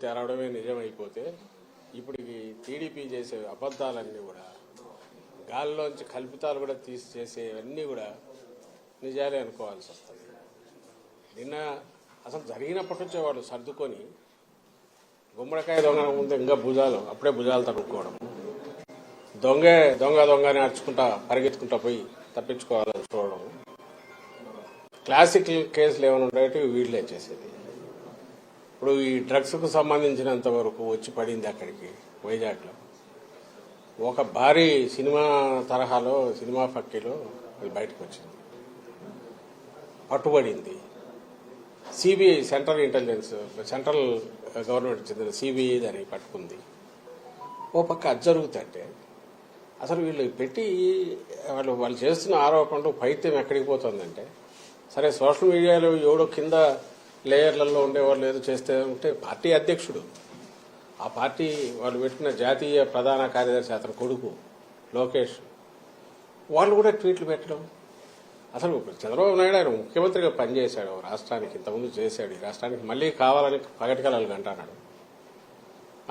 తెరవడమే నిజమైపోతే ఇప్పుడు ఈ టీడీపీ చేసే అబద్ధాలన్నీ కూడా గాలిలోంచి కల్పితాలు కూడా తీసి చేసేవన్నీ కూడా నిజాలే అనుకోవాల్సి వస్తుంది. నిన్న అసలు జరిగినప్పటి నుంచే వాళ్ళు సర్దుకొని గుమ్మడికాయ దొంగ ముందు ఇంకా భుజాలు అప్పుడే భుజాలు తడుక్కోవడం, దొంగ అని అరుచుకుంటా పరిగెత్తుకుంటా పోయి తప్పించుకోవాలని చూడడం, క్లాసిక్ కేసులు ఏమైనా ఉండేవి వీళ్ళే చేసేది. ఇప్పుడు ఈ డ్రగ్స్కు సంబంధించినంత వరకు వచ్చి పడింది అక్కడికి వైజాగ్లో ఒక భారీ సినిమా తరహాలో సినిమా ఫక్కీలో అది బయటకు వచ్చింది, పట్టుబడింది. సిబిఐ సెంట్రల్ గవర్నమెంట్ చెందిన సిబిఐ దాన్ని పట్టుకుంది. ఓ పక్క అది జరుగుతుంటే అసలు వీళ్ళు పెట్టి వాళ్ళు చేస్తున్న ఆరోపణలు పైత్యం ఎక్కడికి పోతుందంటే, సరే సోషల్ మీడియాలో ఎవడో కింద లేయర్లలో ఉండేవాళ్ళు ఏదో చేస్తే ఉంటే పార్టీ అధ్యక్షుడు, ఆ పార్టీ వాళ్ళు పెట్టిన జాతీయ ప్రధాన కార్యదర్శి అతని కొడుకు లోకేష్ వాళ్ళు కూడా ట్వీట్లు పెట్టడం. అసలు చంద్రబాబు నాయుడు ఆయన ముఖ్యమంత్రిగా పనిచేశాడు రాష్ట్రానికి, ఇంతకుముందు చేశాడు. ఈ రాష్ట్రానికి మళ్ళీ కావాలని పగటికెళ్ళాలి అంటున్నాడు.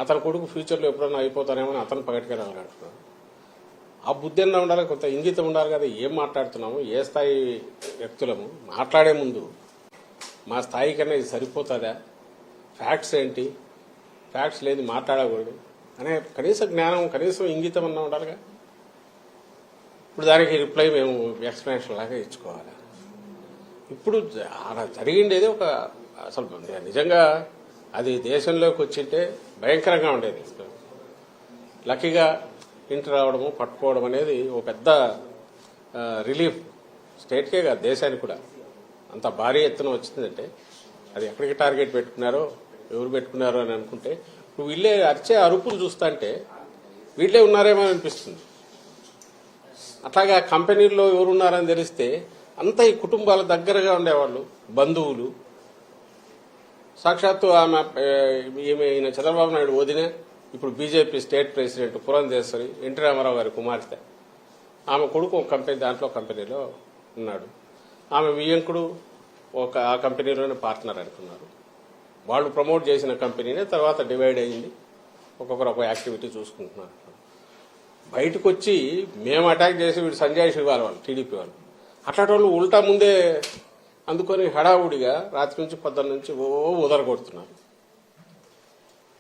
అతని కొడుకు ఫ్యూచర్లో ఎప్పుడన్నా అయిపోతానేమో అతను పగటికెళ్ళాలి అంటున్నాడు. ఆ బుద్ధి అన్నా ఉండాలి, కొంత ఇంగితం ఉండాలి కదా. ఏం మాట్లాడుతున్నాము, ఏ స్థాయి వ్యక్తులము, మాట్లాడే ముందు మా స్థాయి కన్నా ఇది సరిపోతుందా, ఫ్యాక్ట్స్ ఏంటి, ఫ్యాక్ట్స్ లేదు మాట్లాడకూడదు అనే కనీస జ్ఞానం, కనీసం ఇంగితం అన్నా ఉండాలిగా. ఇప్పుడు దానికి రిప్లై మేము ఎక్స్ప్లెనేషన్ లాగా ఇచ్చుకోవాలి. ఇప్పుడు అలా జరిగిండేది ఒక అసలు నిజంగా అది దేశంలోకి వచ్చింటే భయంకరంగా ఉండేది. లక్కీగా ఇంటి రావడము పట్టుకోవడం అనేది ఒక పెద్ద రిలీఫ్ స్టేట్కే కాదు దేశానికి కూడా. అంత భారీ ఎత్తున వచ్చిందంటే అది ఎక్కడికి టార్గెట్ పెట్టుకున్నారో ఎవరు పెట్టుకున్నారో అని అనుకుంటే ఇప్పుడు వీళ్ళే అరిచే అరుపులు చూస్తుంటే వీళ్ళే ఉన్నారేమో అనిపిస్తుంది. అట్లాగా కంపెనీల్లో ఎవరున్నారని తెలిస్తే అంతా ఈ కుటుంబాల దగ్గరగా ఉండేవాళ్ళు, బంధువులు. సాక్షాత్తు ఈయన చంద్రబాబు నాయుడు వదిన, ఇప్పుడు BJP state president Purandeswari, NT Rama Rao కుమార్తె, ఆమె కొడుకు ఒక కంపెనీ దాంట్లో కంపెనీలో ఉన్నాడు. ఆమె వియ్యంకుడు ఆ కంపెనీలోనే పార్ట్నర్ అనుకున్నారు. వాళ్ళు ప్రమోట్ చేసిన కంపెనీనే తర్వాత డివైడ్ అయ్యింది, ఒక్కొక్కరు ఒక యాక్టివిటీ చూసుకుంటున్నారు. బయటకు వచ్చి మేము అటాక్ చేసి వీడు సంజయ్ శివాల్ వాళ్ళు టీడీపీ వాళ్ళు అట్లాంటి వాళ్ళు ఉల్టా ముందే అందుకొని హడావుడిగా రాత్రి నుంచి పొద్దున్న నుంచి ఉదరగొడుతున్నారు.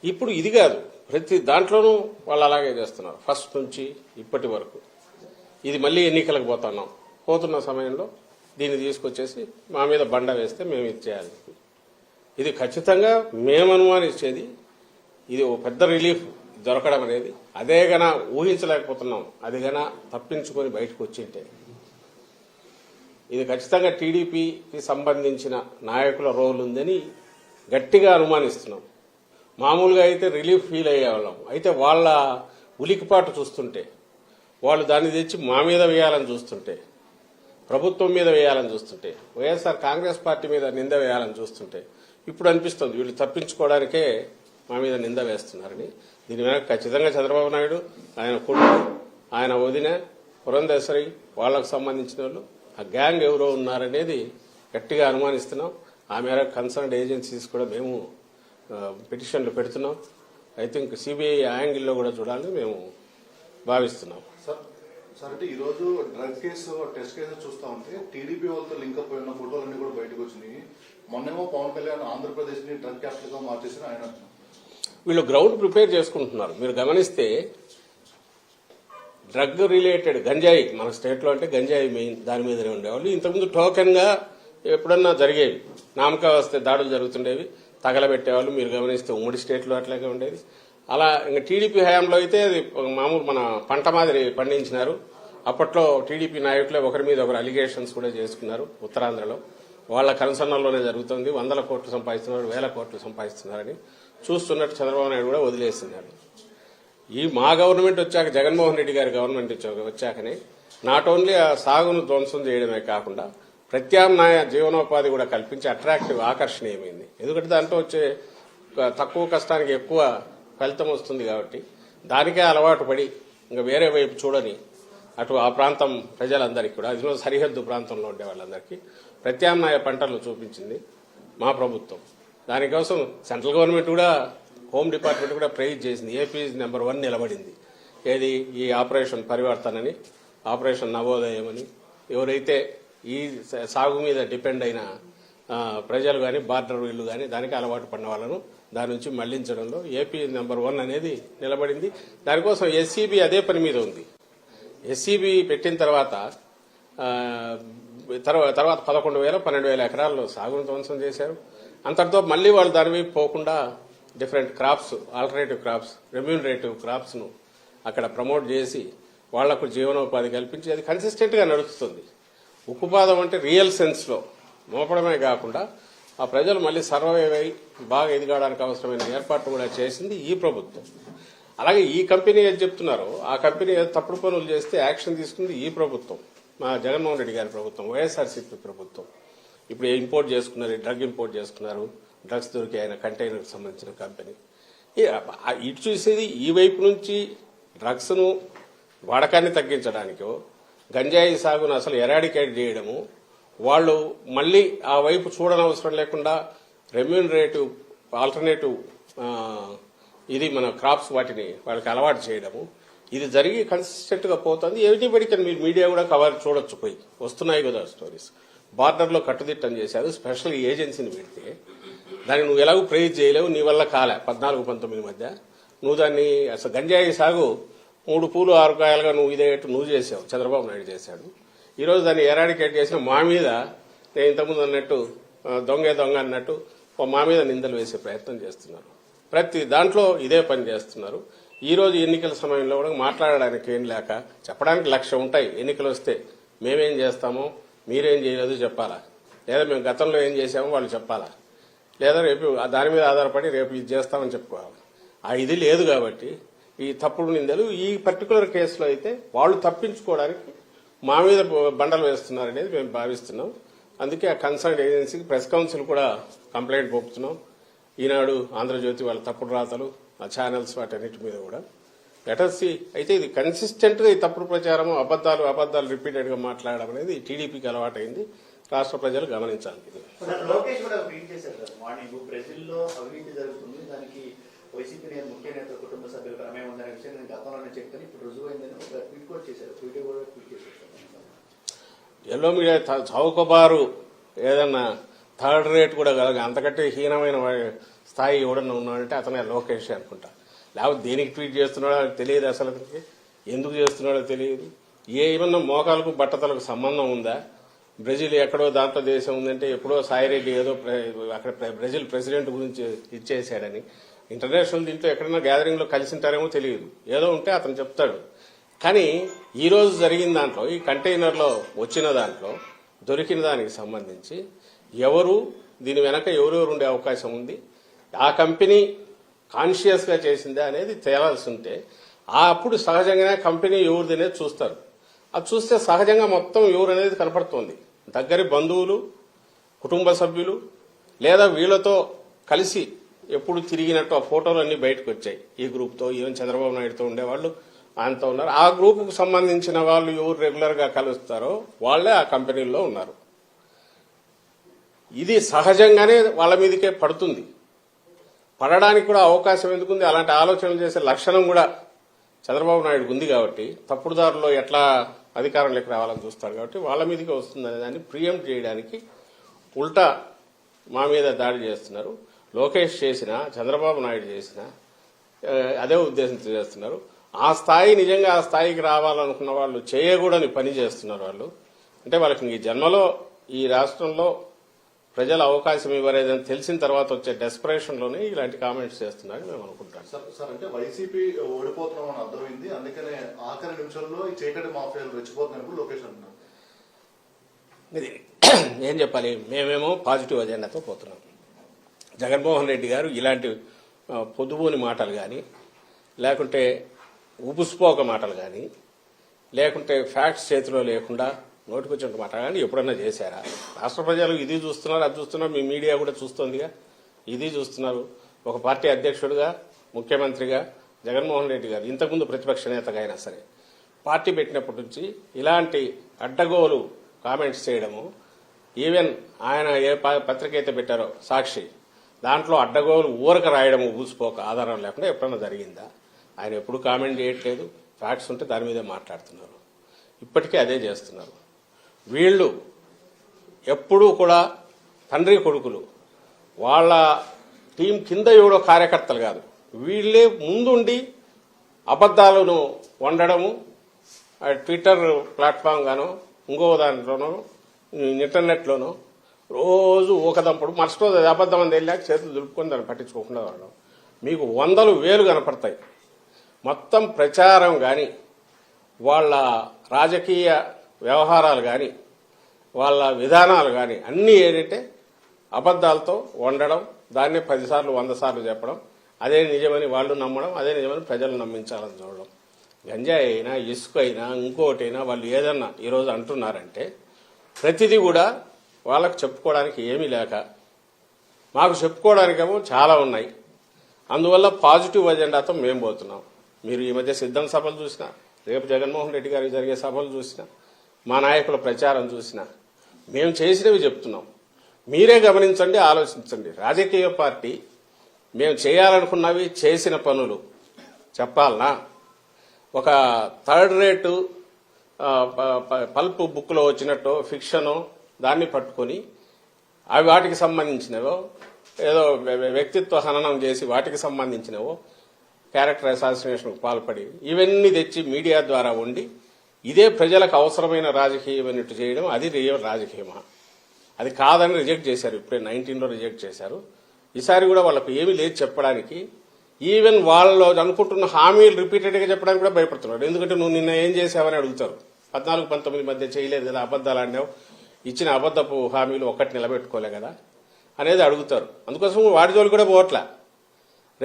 ఇప్పుడు ఇది కాదు, ప్రతి దాంట్లోనూ వాళ్ళు అలాగే చేస్తున్నారు ఫస్ట్ నుంచి ఇప్పటి వరకు. ఇది మళ్ళీ ఎన్నికలకు పోతున్న సమయంలో దీన్ని తీసుకొచ్చేసి మా మీద బండ వేస్తే మేము ఇచ్చేయాలి. ఇది ఖచ్చితంగా మేము అనుమానించేది. ఇది ఒక పెద్ద రిలీఫ్ దొరకడం అనేది అదే గన ఊహించలేకపోతున్నాం. అది గన తప్పించుకొని బయటకు వచ్చింటే ఇది ఖచ్చితంగా టీడీపీకి సంబంధించిన నాయకుల రోల్ ఉందని గట్టిగా అనుమానిస్తున్నాం. మామూలుగా అయితే రిలీఫ్ ఫీల్ అయ్యేవాళ్ళం. అయితే వాళ్ళ ఉలికిపాటు చూస్తుంటే, వాళ్ళు దాన్ని తెచ్చి మా మీద వేయాలని చూస్తుంటే, ప్రభుత్వం మీద వేయాలని చూస్తుంటే, వైఎస్ఆర్ కాంగ్రెస్ పార్టీ మీద నింద వేయాలని చూస్తుంటే ఇప్పుడు అనిపిస్తుంది వీళ్ళు తప్పించుకోవడానికే మా మీద నింద వేస్తున్నారని. దీని వెనక ఖచ్చితంగా చంద్రబాబు నాయుడు, ఆయన కొడుకు, ఆయన వదిన పురంధేశ్వరి, వాళ్లకు సంబంధించిన వాళ్ళు, ఆ గ్యాంగ్ ఎవరో ఉన్నారనేది గట్టిగా అనుమానిస్తున్నాం. ఆ మేరకు కన్సర్న్డ్ ఏజెన్సీస్ కూడా మేము పిటిషన్లు పెడుతున్నాం. ఐ థింక్ సిబిఐ యాంగిల్లో కూడా చూడాలని మేము భావిస్తున్నాం. సార్ అంటే ఈ రోజు డ్రగ్ కేసు టెస్ట్ కేసు చూస్తా ఉంటే టీడీపీ వాళ్ళతో లింక్ అప్ అయిన ఫోటోలన్నీ కూడా బయటకు వచ్చినాయి. మొన్నేమో పవన్ కళ్యాణ్ ఆంధ్రప్రదేశ్ ని డ్రగ్ క్యాపిటల్ గా మార్చేసి ఆయన వీళ్ళు గ్రౌండ్ ప్రిపేర్ చేసుకుంటున్నారు. మీరు గమనిస్తే డ్రగ్ రిలేటెడ్ గంజాయి మన స్టేట్ లో అంటే గంజాయి మెయిన్ దాని మీదనే ఉండేవాళ్ళు. ఇంతకుముందు టోకెన్ గా ఎప్పుడన్నా జరిగేవి, నామకా వస్తే దాడులు జరుగుతుండేవి, తగలబెట్టేవాళ్ళు. మీరు గమనిస్తే ఉమ్మడి స్టేట్ లో అట్లాగే ఉండేది. అలా ఇంకా టీడీపీ హయాంలో అయితే అది మామూలు మన పంట మాదిరి పండించినారు. అప్పట్లో టీడీపీ నాయకులే ఒకరి మీద ఒకరు అలిగేషన్స్ కూడా చేసుకున్నారు. ఉత్తరాంధ్రలో వాళ్ళ కన్సర్న్లోనే జరుగుతుంది. 100 కోట్లు సంపాదిస్తున్నారు, 1000 కోట్లు సంపాదిస్తున్నారని చూస్తున్నట్టు చంద్రబాబు నాయుడు కూడా వదిలేస్తున్నారు. ఈ మా గవర్నమెంట్ వచ్చాక, జగన్మోహన్ రెడ్డి గారి గవర్నమెంట్ వచ్చాకనే నాట్ ఓన్లీ ఆ సాగును ధ్వంసం చేయడమే కాకుండా ప్రత్యామ్నాయ జీవనోపాధి కూడా కల్పించి అట్రాక్టివ్, ఆకర్షణీయమైంది. ఎందుకంటే దాంట్లో వచ్చే తక్కువ కష్టానికి ఎక్కువ ఫలితం వస్తుంది కాబట్టి దానికే అలవాటు పడి ఇంకా వేరే వైపు చూడని అటు ఆ ప్రాంతం ప్రజలందరికీ కూడా, అది సరిహద్దు ప్రాంతంలో ఉండే వాళ్ళందరికీ ప్రత్యామ్నాయ పంటలు చూపించింది మా ప్రభుత్వం. దానికోసం సెంట్రల్ గవర్నమెంట్ కూడా హోమ్ డిపార్ట్మెంట్ కూడా ప్రైజ్ చేసింది. ఏపీ నెంబర్ 1 నిలబడింది. ఏది ఈ ఆపరేషన్ పరివర్తన అని, ఆపరేషన్ నవోదయం అని. ఎవరైతే ఈ సాగు మీద డిపెండ్ అయిన ప్రజలు కానీ, బార్డర్ వీళ్ళు కానీ దానికి అలవాటు పడిన వాళ్ళను దాని నుంచి మళ్లించడంలో ఏపీ నెంబర్ 1 అనేది నిలబడింది. దానికోసం ఎస్సీబీ అదే పని మీద ఉంది. ఎస్సీబీ పెట్టిన తర్వాత 11,000 12,000 ఎకరాల్లో సాగును ధ్వంసం చేశారు. అంతటితో మళ్లీ వాళ్ళు దాని వైపు పోకుండా different crops, alternative crops, remunerative crops ను అక్కడ ప్రమోట్ చేసి వాళ్లకు జీవనోపాధి కల్పించి అది కన్సిస్టెంట్ గా నడుస్తుంది. ఉక్కుపాదం అంటే రియల్ సెన్స్ లో మోపడమే కాకుండా ఆ ప్రజలు మళ్లీ సర్వైవ్ అయి బాగా ఎదగడానికి అవసరమైన ఏర్పాట్లు కూడా చేసింది ఈ ప్రభుత్వం. అలాగే ఈ కంపెనీ ఏది చెప్తున్నారో ఆ కంపెనీ తప్పుడు పనులు చేస్తే యాక్షన్ తీసుకుంది ఈ ప్రభుత్వం, మా జగన్మోహన్ రెడ్డి గారి ప్రభుత్వం, వైఎస్ఆర్సీపీ ప్రభుత్వం. ఇప్పుడు ఇంపోర్ట్ చేసుకున్నారు, డ్రగ్ ఇంపోర్ట్ చేసుకున్నారు, డ్రగ్స్ దొరికి ఆయన కంటైనర్కి సంబంధించిన కంపెనీ. ఇటు చూసేది ఈ వైపు నుంచి డ్రగ్స్ ను వాడకాన్ని తగ్గించడానికో, గంజాయి సాగును అసలు ఎరాడికేట్ చేయడము, వాళ్ళు మళ్లీ ఆ వైపు చూడనవసరం లేకుండా రెమ్యూనరేటివ్ ఆల్టర్నేటివ్ ఇది మన క్రాప్స్ వాటిని వాళ్ళకి అలవాటు చేయడము, ఇది జరిగి కన్సిస్టెంట్ గా పోతుంది. ఎవ్రీబడికి మీరు మీడియా కూడా కవర్ చూడొచ్చు, పోయి వస్తున్నాయి కదా స్టోరీస్. బార్డర్ లో కట్టుదిట్టం చేశారు, స్పెషల్ ఏజెన్సీని పెడితే దాన్ని నువ్వు ఎలాగూ ప్రైజ్ చేయలేవు, నీ వల్ల కాలే. 14-19 మధ్య నువ్వు దాన్ని అసలు గంజాయి సాగు 3 పూలు 6 కాయలుగా నువ్వు ఇదేట్టు నువ్వు చేసావు, చంద్రబాబు నాయుడు చేశాడు. ఈ రోజు దాన్ని ఎరాడికేట్ చేసిన మా మీద, నేను ఇంతకుముందు అన్నట్టు దొంగ అన్నట్టు మా మీద నిందలు వేసే ప్రయత్నం చేస్తున్నారు. ప్రతి దాంట్లో ఇదే పని చేస్తున్నారు. ఈ రోజు ఎన్నికల సమయంలో కూడా మాట్లాడడానికి ఏం లేక, చెప్పడానికి 1,00,000 ఉంటాయి. ఎన్నికలు వస్తే మేమేం చేస్తామో మీరేం చేయలేదు చెప్పాలా, లేదా మేము గతంలో ఏం చేశామో వాళ్ళు చెప్పాలా, లేదా రేపు దాని మీద ఆధారపడి రేపు ఇది చేస్తామని చెప్పుకోవాలి. ఇది లేదు కాబట్టి ఈ తప్పుడు నిందలు ఈ పర్టికులర్ కేసులో అయితే వాళ్ళు తప్పించుకోవడానికి మా మీద బండలు వేస్తున్నారనేది మేము భావిస్తున్నాం. అందుకే ఆ కన్సర్న్ ఏజెన్సీకి ప్రెస్ కౌన్సిల్ కూడా కంప్లైంట్ పంపుతున్నాం. ఈనాడు, ఆంధ్రజ్యోతి వాళ్ళ తప్పుడు రాతలు, ఆ ఛానల్స్ వాటన్నిటి మీద కూడా లెటర్సీ. అయితే ఇది కన్సిస్టెంట్ గా ఈ తప్పుడు ప్రచారం, అబద్దాలు రిపీటెడ్ గా మాట్లాడడం అనేది టీడీపీకి అలవాటైంది. రాష్ట్ర ప్రజలు గమనించాలి. లోకేష్ కూడా ట్వీట్ చేశారు కదా మార్నింగ్, బ్రెజిల్లో అవినీతి జరుగుతుంది, దానికి వైసీపీ ముఖ్య నేత కుటుంబ సభ్యులు ప్రమేయం ఉందనే విషయం నేను గతంలోనే చెప్పాను, ఇప్పుడు రుజువైందని ఒక ట్వీట్ కూడా చేశారు. ట్వీట్ చేశారు. ఎల్లో మీడియా చౌకబారు ఏదన్నా థర్డ్ రేట్ కూడా కలగ అంతకంటే హీనమైన స్థాయి ఎవడన్నా ఉన్నాడంటే అతనే లోకేష్ అనుకుంటా. లేకపోతే దేనికి ట్వీట్ చేస్తున్నాడో తెలియదు, అసలు ఎందుకు చేస్తున్నాడో తెలియదు. ఏమన్నా మోకాలకు బట్టతలకు సంబంధం ఉందా? బ్రెజిల్ ఎక్కడో దాంట్లో దేశం ఉందంటే ఎప్పుడో సాయిరెడ్డి ఏదో అక్కడ బ్రెజిల్ ప్రెసిడెంట్ గురించి ఇచ్చేసాడని ఇంటర్నేషనల్ దీంట్లో ఎక్కడైనా గ్యాదరింగ్ లో కలిసి ఉంటారేమో తెలియదు. ఏదో ఉంటే అతను చెప్తాడు. కానీ ఈ రోజు జరిగిన దాంట్లో, ఈ కంటైనర్ లో వచ్చిన దాంట్లో దొరికిన దానికి సంబంధించి ఎవరు దీని వెనక ఎవరెవరు ఉండే అవకాశం ఉంది, ఆ కంపెనీ కాన్షియస్ గా చేసిందా అనేది తేలాల్సి ఉంటే అప్పుడు సహజంగానే కంపెనీ ఎవరిది అనేది చూస్తారు. అది చూస్తే సహజంగా మొత్తం ఎవరు అనేది కనపడుతోంది. దగ్గరి బంధువులు, కుటుంబ సభ్యులు, లేదా వీళ్లతో కలిసి ఎప్పుడు తిరిగినట్టు ఆ ఫోటోలు అన్ని బయటకు వచ్చాయి. ఈ గ్రూప్ తో, ఈవెన్ చంద్రబాబు నాయుడుతో ఉండేవాళ్ళు ఆయనతో ఉన్నారు. ఆ గ్రూప్ కు సంబంధించిన వాళ్ళు ఎవరు రెగ్యులర్ గా కలుస్తారో వాళ్లే ఆ కంపెనీల్లో ఉన్నారు. ఇది సహజంగానే వాళ్ళ మీదకే పడుతుంది. పడడానికి కూడా అవకాశం ఎందుకుంది? అలాంటి ఆలోచనలు చేసే లక్షణం కూడా చంద్రబాబు నాయుడుకు ఉంది కాబట్టి, తప్పుడు దారిలో ఎట్లా అధికారంలోకి రావాలని చూస్తారు కాబట్టి వాళ్ళ మీదకే వస్తుందనే దాన్ని ప్రియంప్ట్ చేయడానికి ఉల్టా మా మీద దాడి చేస్తున్నారు. లోకేష్ చేసినా, చంద్రబాబు నాయుడు చేసినా అదే ఉద్దేశంతో చేస్తున్నారు. ఆ స్థాయి నిజంగా ఆ స్థాయికి రావాలనుకున్న వాళ్ళు చేయకూడని పని చేస్తున్నారు. వాళ్ళు అంటే వాళ్ళకి ఈ జన్మలో ఈ రాష్ట్రంలో ప్రజలు అవకాశం ఇవ్వలేదని తెలిసిన తర్వాత వచ్చే డెస్పరేషన్ లోనే ఇలాంటి కామెంట్స్ చేస్తున్నారని మేము అనుకుంటాం. సార్ అంటే వైసీపీ ఓడిపోతున్నామని అర్థమైంది, అందుకనే ఆఖరి నిమిషంలో ఈ చీకటి మాఫియాలు రెచ్చిపోతున్నప్పుడు లోకేష్ అంటున్నారు. ఏం చెప్పాలి, మేమేమో పాజిటివ్ అజెండాతో పోతున్నాం. జగన్మోహన్ రెడ్డి గారు ఇలాంటి పొద్దుబోని మాటలు కానీ, లేకుంటే ఉబుస్పోక మాటలు కానీ, లేకుంటే ఫ్యాక్ట్స్ చేతిలో లేకుండా నోటికొచ్చిన మాట కానీ ఎప్పుడన్నా చేశారా? రాష్ట్ర ప్రజలు ఇది చూస్తున్నారు, అది చూస్తున్నారు, మీ మీడియా కూడా చూస్తోందిగా, ఇది చూస్తున్నారు. ఒక పార్టీ అధ్యక్షుడిగా, ముఖ్యమంత్రిగా జగన్మోహన్ రెడ్డి గారు ఇంతకుముందు ప్రతిపక్ష నేతగా అయినా సరే పార్టీ పెట్టినప్పటి నుంచి ఇలాంటి అడ్డగోలు కామెంట్స్ చేయడము, ఈవెన్ ఆయన ఏ పత్రిక అయితే పెట్టారో సాక్షి, దాంట్లో అడ్డగోలు ఊరక రాయడం ఊసిపోక ఆధారం లేకుండా ఎప్పుడన్నా జరిగిందా? ఆయన ఎప్పుడు కామెంట్ చేయట్లేదు. ఫ్యాక్ట్స్ ఉంటే దాని మీదే మాట్లాడుతున్నారు. ఇప్పటికే అదే చేస్తున్నారు. వీళ్ళు ఎప్పుడూ కూడా తండ్రి కొడుకులు, వాళ్ళ టీం కింద ఎవడో కార్యకర్తలు కాదు, వీళ్ళే ముందుండి అబద్ధాలను వండడము, ట్విట్టర్ ప్లాట్ఫామ్ గానో ఇంకో దాంట్లోనో ఇంటర్నెట్లోనో రోజు ఊకదంపుడు. మరుసటి రోజు అది అబద్ధం అని వెళ్ళాక చేతులు దులుపుకొని దాన్ని పట్టించుకోకుండా వాడడం. మీకు 100,000 కనపడతాయి. మొత్తం ప్రచారం కానీ, వాళ్ళ రాజకీయ వ్యవహారాలు కానీ, వాళ్ళ విధానాలు కానీ అన్నీ ఏంటంటే అబద్ధాలతో వండడం, దాన్నే 10 సార్లు 100 సార్లు చెప్పడం, అదే నిజమని వాళ్ళు నమ్మడం, అదే నిజమని ప్రజలు నమ్మించాలని చూడడం. గంజాయి అయినా, ఇసుక అయినా, ఇంకోటైనా వాళ్ళు ఏదన్నా ఈరోజు అంటున్నారంటే ప్రతిదీ కూడా వాళ్ళకు చెప్పుకోవడానికి ఏమీ లేక, మాకు చెప్పుకోవడానికేమో చాలా ఉన్నాయి. అందువల్ల పాజిటివ్ అజెండాతో మేము పోతున్నాం. మీరు ఈ మధ్య సిద్ధం సభలు చూసినా, రేపు జగన్మోహన్ రెడ్డి గారికి జరిగే సభలు చూసినా, మా నాయకుల ప్రచారం చూసినా మేము చేసినవి చెప్తున్నాం. మీరే గమనించండి, ఆలోచించండి. రాజకీయ పార్టీ మేము చేయాలనుకున్నవి, చేసిన పనులు చెప్పాలనా? ఒక థర్డ్ రేటు పల్ప్ బుక్లో వచ్చినట్టు ఫిక్షను దాన్ని పట్టుకొని అవి వాటికి సంబంధించినవో, ఏదో వ్యక్తిత్వ హననం చేసి వాటికి సంబంధించినవో, క్యారెక్టర్ అసాసినేషన్కు పాల్పడి ఇవన్నీ తెచ్చి మీడియా ద్వారా ఉండి ఇదే ప్రజలకు అవసరమైన రాజకీయం అన్నట్టు చేయడం, అది రియల్ రాజకీయమా? అది కాదని రిజెక్ట్ చేశారు. ఇప్పుడే 19లో రిజెక్ట్ చేశారు. ఈసారి కూడా వాళ్ళకు ఏమీ లేదు చెప్పడానికి. ఈవెన్ వాళ్ళు అనుకుంటున్న హామీలు రిపీటెడ్గా చెప్పడానికి కూడా భయపడుతున్నారు. ఎందుకంటే నువ్వు నిన్న ఏం చేసావని అడుగుతారు. 14-19 మధ్య చేయలేదు కదా, అబద్దాలు ఆడినావు, ఇచ్చిన అబద్దపు హామీలు ఒక్కటి నిలబెట్టుకోలే కదా అనేది అడుగుతారు. అందుకోసం వాడి జోలు కూడా పోవట్లా.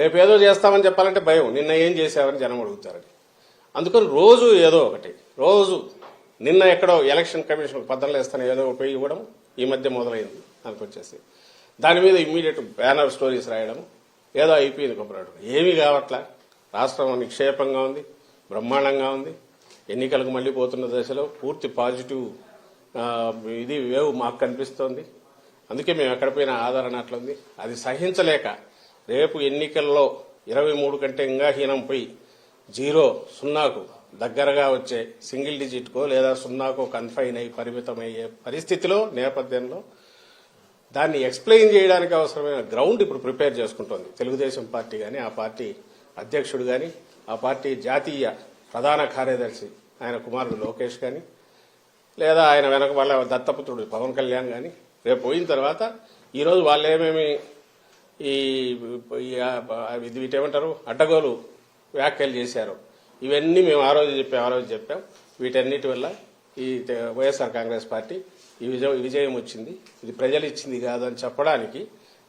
రేపు ఏదో చేస్తామని చెప్పాలంటే భయం, నిన్న ఏం చేసావని జనం అడుగుతారని. అందుకని రోజు ఏదో ఒకటి, రోజు నిన్న ఎక్కడో ఎలక్షన్ కమిషన్ పద్ధతులు వేస్తాను ఏదో పోయి ఇవ్వడం ఈ మధ్య మొదలైంది. దానికి వచ్చేసి దాని మీద ఇమ్మీడియట్ బ్యానర్ స్టోరీస్ రాయడం, ఏదో అయిపోయింది కొబ్బరాడు. ఏమీ కావట్లా. రాష్ట్రం నిక్షేపంగా ఉంది, బ్రహ్మాండంగా ఉంది. ఎన్నికలకు మళ్లీ పోతున్న దశలో పూర్తి పాజిటివ్ ఇది వేవ్ మాకు కనిపిస్తోంది. అందుకే మేము ఎక్కడ పోయినా ఆదరణ అట్లుంది. అది సహించలేక రేపు ఎన్నికల్లో 23 కంటే ఇంకా హీనం పోయి 0-0కు దగ్గరగా వచ్చే సింగిల్ డిజిట్కో లేదా 0కో కన్ఫైన్ అయ్యి పరిమితమయ్యే పరిస్థితిలో నేపథ్యంలో దాన్ని ఎక్స్ప్లెయిన్ చేయడానికి అవసరమైన గ్రౌండ్ ఇప్పుడు ప్రిపేర్ చేసుకుంటోంది తెలుగుదేశం పార్టీ కానీ, ఆ పార్టీ అధ్యక్షుడు కానీ, ఆ పార్టీ జాతీయ ప్రధాన కార్యదర్శి ఆయన కుమారుడు లోకేష్ కానీ, లేదా ఆయన వెనక వాళ్ళ దత్తపుత్రుడు పవన్ కళ్యాణ్ కానీ. రేపు పోయిన తర్వాత ఈరోజు వాళ్ళు ఏమేమి వీటేమంటారు అడ్డగోలు వ్యాఖ్యలు చేశారు, ఇవన్నీ మేము ఆ రోజు చెప్పాం. వీటన్నిటి వల్ల ఈ వైఎస్ఆర్ కాంగ్రెస్ పార్టీ ఈ విజయం వచ్చింది, ఇది ప్రజలు ఇచ్చింది కాదు అని చెప్పడానికి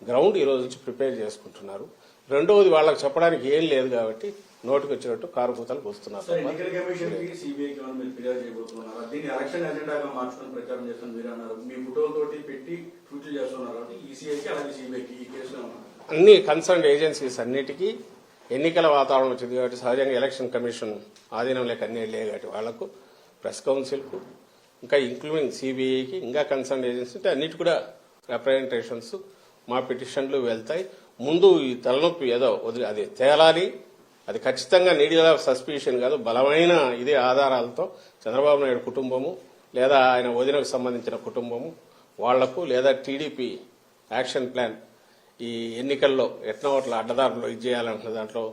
గ్రౌండ్ ఈ రోజు నుంచి ప్రిపేర్ చేసుకుంటున్నారు. రెండవది వాళ్ళకి చెప్పడానికి ఏం లేదు కాబట్టి నోటికి వచ్చినట్టు కారు కూతలు వస్తున్నారు. ఎన్నికల కమిషన్ కి సిబిఐకి మీరు ఫిర్యాదు చేయబోతున్నారు. దీన్ని ఎలక్షన్ ఎజెండాగా మార్చుకుని ప్రచారం చేస్తున్నారు మీరు అన్నారు. మీ ఫోటోలతోటి పెట్టి ట్వీట్లు చేస్తున్నారు కాబట్టి ఈసీఐకి అలాగే సిబిఐకి ఈ కేసులో అన్ని కన్సర్న్ ఏజెన్సీస్ అన్నిటికీ ఎన్నికల వాతావరణం వచ్చింది కాబట్టి సహజంగా ఎలక్షన్ కమిషన్ ఆధీనం లేక అన్ని వెళ్ళే కాబట్టి వాళ్లకు ప్రెస్ కౌన్సిల్కు ఇంకా ఇంక్లూడింగ్ సిబిఐకి ఇంకా కన్సర్న్ ఏజెన్సీ అంటే అన్నిటి కూడా రిప్రజెంటేషన్స్ మా పిటిషన్లు వెళ్తాయి. ముందు ఈ తలనొప్పి ఏదో వదిలి అది తేలాలి. అది ఖచ్చితంగా నీడియల్ ఆఫ్ సస్పిషన్ కాదు, బలమైన ఇదే ఆధారాలతో చంద్రబాబు నాయుడు కుటుంబము లేదా ఆయన వదినకు సంబంధించిన కుటుంబము వాళ్లకు లేదా టీడీపీ యాక్షన్ ప్లాన్ ఈ ఎన్నికల్లో ఎట్లా అట్లా అడ్డదారులు ఇది చేయాలంటున్న దాంట్లో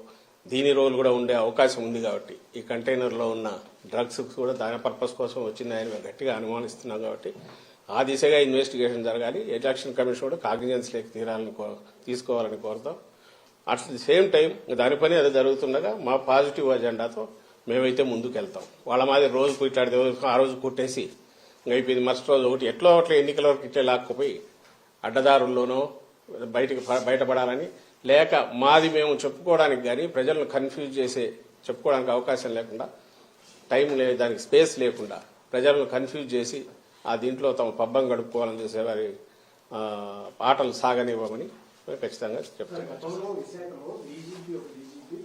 దీని రోల్ కూడా ఉండే అవకాశం ఉంది కాబట్టి ఈ కంటైనర్లో ఉన్న డ్రగ్స్ కూడా దాని పర్పస్ కోసం వచ్చిందని మేము గట్టిగా అనుమానిస్తున్నాం కాబట్టి ఆ దిశగా ఇన్వెస్టిగేషన్ జరగాలి. ఎలక్షన్ కమిషన్ కూడా కాగ్నిజెన్స్ లేక తీసుకోవాలని కోరుతాం. అట్ ది సేమ్ టైం దాని పని అది జరుగుతుండగా మా పాజిటివ్ అజెండాతో మేమైతే ముందుకెళ్తాం. వాళ్ళ మాది రోజు ఇట్లాంటి ఆ రోజు కొట్టేసి అయిపోయింది, మరుసటి రోజు ఒకటి ఎట్లా ఎన్నికల వరకు ఇట్లే లాక్కుపోయి అడ్డదారుల్లోనో బయటపడాలని లేక మాది మేము చెప్పుకోవడానికి కానీ ప్రజలను కన్ఫ్యూజ్ చేసే చెప్పుకోవడానికి అవకాశం లేకుండా టైం దానికి స్పేస్ లేకుండా ప్రజలను కన్ఫ్యూజ్ చేసి ఆ దీంట్లో తమ పబ్బం గడుపుకోవాలని చేసేవారి ఆటలు సాగనివ్వమని ఖచ్చితంగా చెప్తున్నాం. విశాఖలో డీజీపీ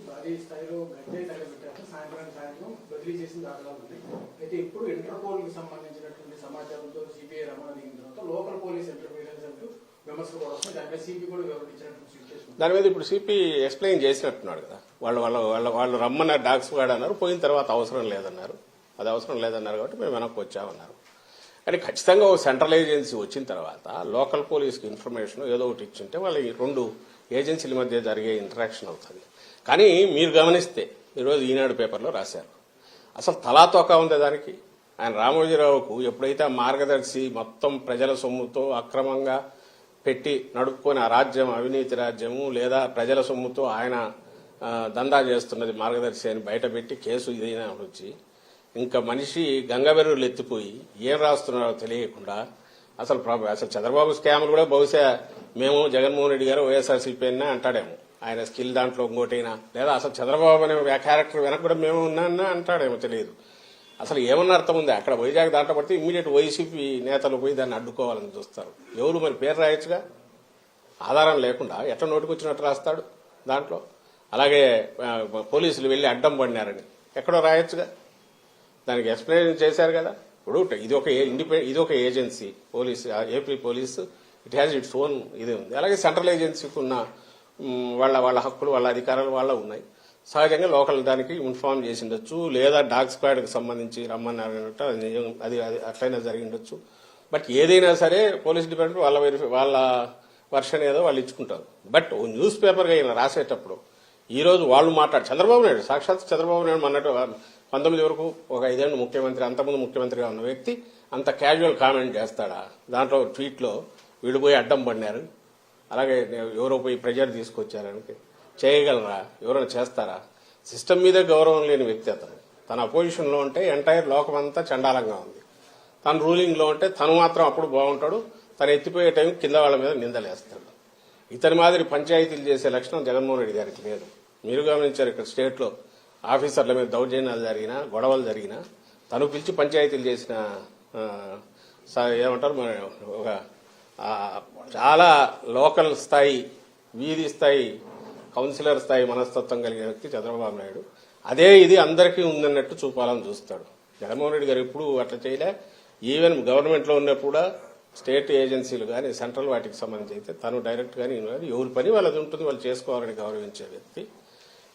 భారీ స్థాయిలో గడ్డే తగలబెట్టారు. సాయంత్రం బదిలీ చేసిన దాఖలాలు ఉన్నాయి. అయితే ఇప్పుడు ఇంటర్పోల్ కి సంబంధించినటువంటి సమాచారంతో సిబిఐ రమణ దిగిన తర్వాత లోకల్ పోలీస్ ఇంటర్వ్యూరెన్స్ అంటూ విమర్శలు కూడా వస్తున్నాయి. దానిపై సిపి కూడా వివరించినట్టు సిచ్యువేషన్. దాని మీద ఇప్పుడు సిపి ఎక్స్ప్లెయిన్ చేసినట్టున్నాడు కదా. వాళ్ళు రమ్మన్నారు, డాగ్స్ వాడు అన్నారు, పోయిన తర్వాత అవసరం లేదన్నారు. అది అవసరం లేదన్నారు కాబట్టి మేము వెనక్కి వచ్చామన్నారు. కానీ ఖచ్చితంగా ఒక సెంట్రల్ ఏజెన్సీ వచ్చిన తర్వాత లోకల్ పోలీస్కి ఇన్ఫర్మేషన్ ఏదో ఒకటి ఇచ్చింటే వాళ్ళ ఈ రెండు ఏజెన్సీల మధ్య జరిగే ఇంటరాక్షన్ అవుతుంది. కానీ మీరు గమనిస్తే ఈరోజు ఈనాడు పేపర్లో రాశారు, అసలు తలాతోక ఉంది దానికి. ఆయన రామోజీరావుకు ఎప్పుడైతే ఆ మార్గదర్శి మొత్తం ప్రజల సొమ్ముతో అక్రమంగా పెట్టి నడుపుకొని ఆ రాజ్యం అవినీతి రాజ్యము, లేదా ప్రజల సొమ్ముతో ఆయన దందా చేస్తున్నది మార్గదర్శి అని బయటపెట్టి కేసు ఇదైనా వచ్చి ఇంకా మనిషి గంగబెర్రులు ఎత్తిపోయి ఏం రాస్తున్నారో తెలియకుండా అసలు చంద్రబాబు స్కాములు కూడా బహుశా మేము జగన్మోహన్ రెడ్డి గారు వైఎస్ఆర్సీపీ అయినా అంటాడేమో, ఆయన స్కిల్ దాంట్లో ఇంకోటైనా, లేదా అసలు చంద్రబాబు అనే క్యారెక్టర్ వెనక కూడా మేము ఉన్నా అంటాడేమో తెలియదు. అసలు ఏమన్నా అర్థం ఉంది? అక్కడ వైజాగ్ దాంట్లో పడితే ఇమ్మీడియట్ వైసీపీ నేతలు పోయి దాన్ని అడ్డుకోవాలని చూస్తారు. ఎవరు మరి పేరు రాయొచ్చుగా, ఆధారం లేకుండా ఎట్లా నోటికొచ్చినట్టు రాస్తాడు దాంట్లో. అలాగే పోలీసులు వెళ్లి అడ్డం పడినారని ఎక్కడో రాయొచ్చుగా, దానికి ఎక్స్ప్లెయిన్ చేశారు కదా. ఇప్పుడు ఇది ఒక agency police, AP police, it has its own ఇది ఉంది. అలాగే సెంట్రల్ ఏజెన్సీకి ఉన్న వాళ్ళ హక్కులు, వాళ్ళ అధికారాలు వాళ్ళ ఉన్నాయి. సహజంగా లోకల్ దానికి ఇన్ఫార్మ్ చేసి ఉండొచ్చు, లేదా డాగ్ స్క్వాడ్కి సంబంధించి రమ్మన్నారన్నట్టు అది అట్లయినా జరిగి ఉండొచ్చు. బట్ ఏదైనా సరే పోలీస్ డిపార్ట్మెంట్ వాళ్ళ వర్షన్ ఏదో వాళ్ళు ఇచ్చుకుంటారు. బట్ ఓ న్యూస్ పేపర్గా ఈయన రాసేటప్పుడు ఈరోజు వాళ్ళు చంద్రబాబు నాయుడు, సాక్షాత్ చంద్రబాబు నాయుడు అన్నట్టు 19 వరకు ఒక 5 ఏళ్ళు ముఖ్యమంత్రి, అంతకుముందు ముఖ్యమంత్రిగా ఉన్న వ్యక్తి అంత క్యాజువల్ కామెంట్ చేస్తాడా? దాంట్లో ట్వీట్లో వీడు పోయి అడ్డం పడినారు, అలాగే ఎవరో పోయి ప్రెజర్ తీసుకొచ్చారని చేయగలరా? ఎవరైనా చేస్తారా? సిస్టమ్ మీద గౌరవం లేని వ్యక్తి అతను. తన అపోజిషన్లో ఉంటే ఎంటైర్ లోకం అంతా చండాలంగా ఉంది, తన రూలింగ్లో ఉంటే తను మాత్రం అప్పుడు బాగుంటాడు, తను ఎత్తిపోయే టైం కింద వాళ్ళ మీద నిందలేస్తాడు. ఇతని మాదిరి పంచాయతీలు చేసే లక్షణం జగన్మోహన్ రెడ్డి గారికి లేదు. మీరు గమనించారు, ఇక్కడ స్టేట్లో ఆఫీసర్ల మీద దౌర్జన్యాలు జరిగినా, గొడవలు జరిగినా తను పిలిచి పంచాయతీలు చేసిన ఏమంటారు ఒక చాలా లోకల్ స్థాయి, వీధి స్థాయి, కౌన్సిలర్ స్థాయి మనస్తత్వం కలిగిన వ్యక్తి చంద్రబాబు నాయుడు. అదే ఇది అందరికీ ఉందన్నట్టు చూపాలని చూస్తాడు. జగన్మోహన్ రెడ్డి గారు ఎప్పుడు అట్లా చేయలే. ఈవెన్ గవర్నమెంట్లో ఉన్నప్పుడు కూడా స్టేట్ ఏజెన్సీలు కానీ సెంట్రల్ వాటికి సంబంధించి అయితే తను డైరెక్ట్ గానీ ఎవరి పని వాళ్ళది ఉంటుంది, వాళ్ళు చేసుకోవాలని గౌరవించే వ్యక్తి.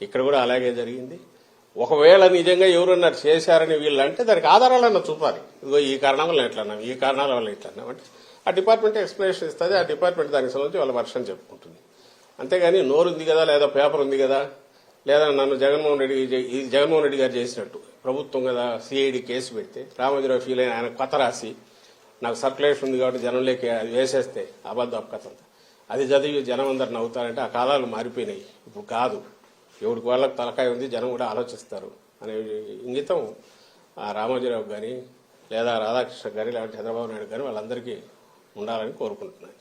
ఇక్కడ కూడా అలాగే జరిగింది. ఒకవేళ నిజంగా ఎవరన్నా చేశారని వీళ్ళు అంటే దానికి ఆధారాలన్నా చూపాలి. ఇదిగో ఈ కారణం వల్ల ఎట్లన్నాం, ఈ కారణాల వల్ల ఎట్లన్నాం అంటే ఆ డిపార్ట్మెంట్ ఎక్స్ప్లెనేషన్ ఇస్తుంది. ఆ డిపార్ట్మెంట్ దానికి సంబంధించి వాళ్ళ వర్షం చెప్పుకుంటుంది. అంతేగాని నోరు ఉంది కదా, లేదా పేపర్ ఉంది కదా, లేదా నన్ను జగన్మోహన్ రెడ్డి గారు చేసినట్టు ప్రభుత్వం కదా సిఐడి కేసు పెడితే రామోజీరావు ఫీల్ అయిన ఆయన కొత్త రాసి నాకు సర్క్యులేషన్ ఉంది కాబట్టి జనంలోకి అది వేసేస్తే అబద్ధం కథ. అది చదివి జనం అందరు నవ్వుతారంటే ఆ కాలాలు మారిపోయినాయి. ఇప్పుడు కాదు, ఎవరికి వాళ్ళకి తలకాయ ఉంది, జనం కూడా ఆలోచిస్తారు అనే ఇంగితం ఆ రామోజీరావు కానీ, లేదా రాధాకృష్ణ గారి, లేకపోతే చంద్రబాబు నాయుడు కానీ వాళ్ళందరికీ ఉండాలని కోరుకుంటున్నాను.